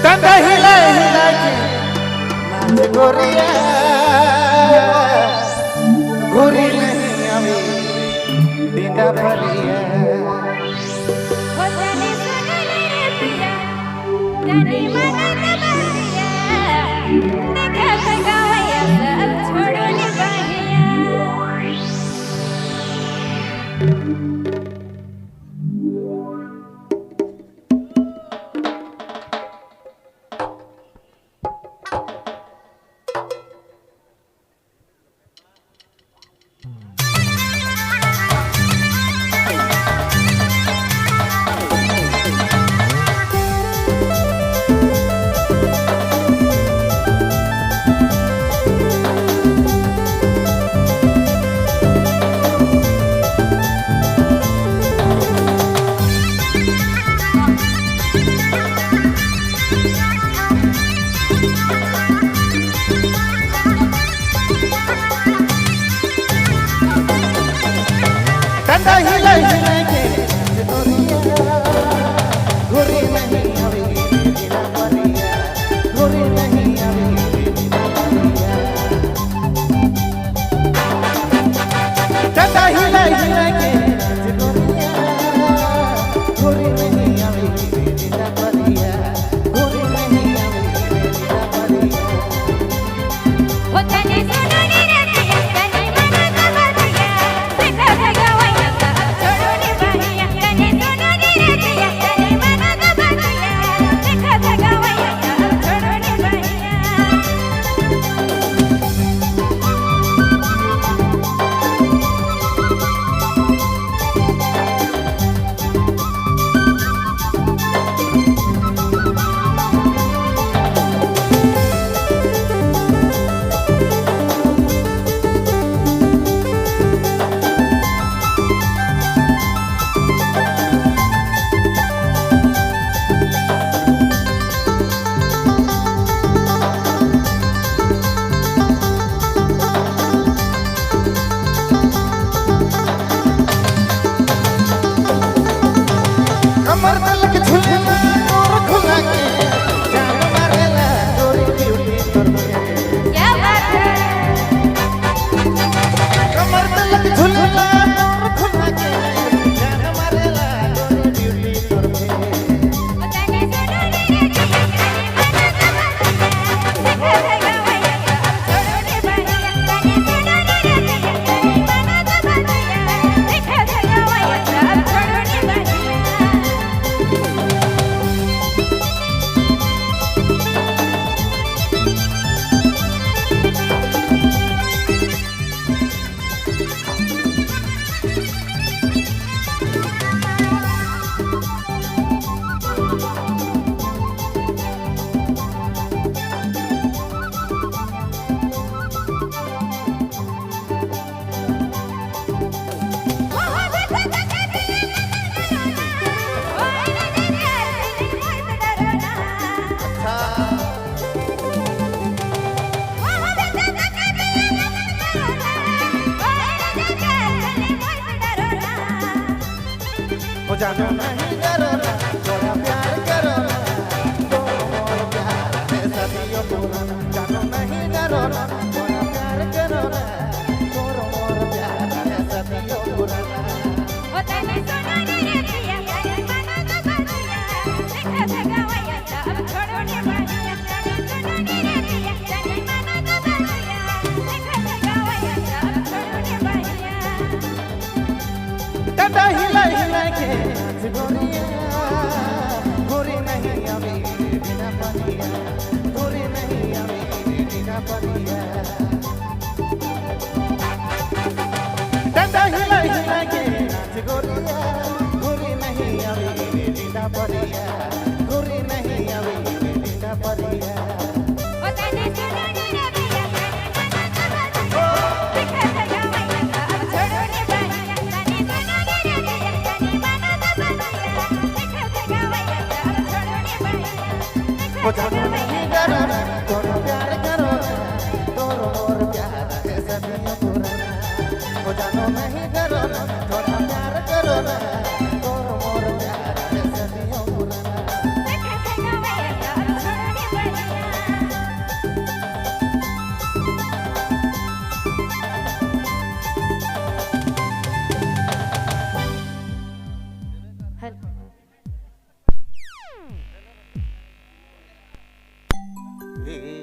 कंधा हिला हिला के नाच गोरिया गोरी नहीं आवी डींडा भरिया हो जाने सुन ले पिया जाने मन दबरिया देखा थकावया सब छोड़ो ने बहिया कंधा हिला हिला के नाच गोरिया गोरी नहीं आवी डींडा भरिया गोरी नहीं आवी डींडा भरिया कंधा हिला हिला के नाच गोरिया गोरी नहीं आवी डींडा भरिया गोरी नहीं आवी डींडा भरिया हो जाने सुन ले पिया जाने मन दबरिया देखा थकावया सब छोड़ो ने बहिया जाने सुन ले पिया जाने मन दबरिया देखा थकावया सब छोड़ो ने बहिया कमर तलक झुलना और खुला के जान मारेला गोरी ब्यूटी करके क्या बात है कमर तलक झुलना और खुला के जान मारेला गोरी ब्यूटी करके हो जाने सुन ले पिया जाने मन दबरिया देखा थकावया सब छोड़ो ने बहिया जाने सुन ले पिया जाने मन दबरिया देखा थकावया सब छोड़ो ने बहिया हो जानो नहीं करो ना थोड़ा प्यार करो ना तो मोर प्यार है सदियों पुराना जानो नहीं करो ना थोड़ा प्यार करो ना तो मोर प्यार है सदियों पुराना कंधा हिला हिला के नाच गोरिया गोरी नहीं आवी डींडा भरिया गोरी नहीं आवी डींडा भरिया कंधा हिला हिला के नाच गोरिया गोरी नहीं आवी डींडा भरिया गोरी नहीं आवी डींडा भरिया हो जानो नहीं करो ना थोड़ा प्यार करो ना तो मोर प्यार है सदियों पुराना हो जानो नहीं करो ना थोड़ा प्यार करो ना तो मोर प्यार है सदियों पुराना हे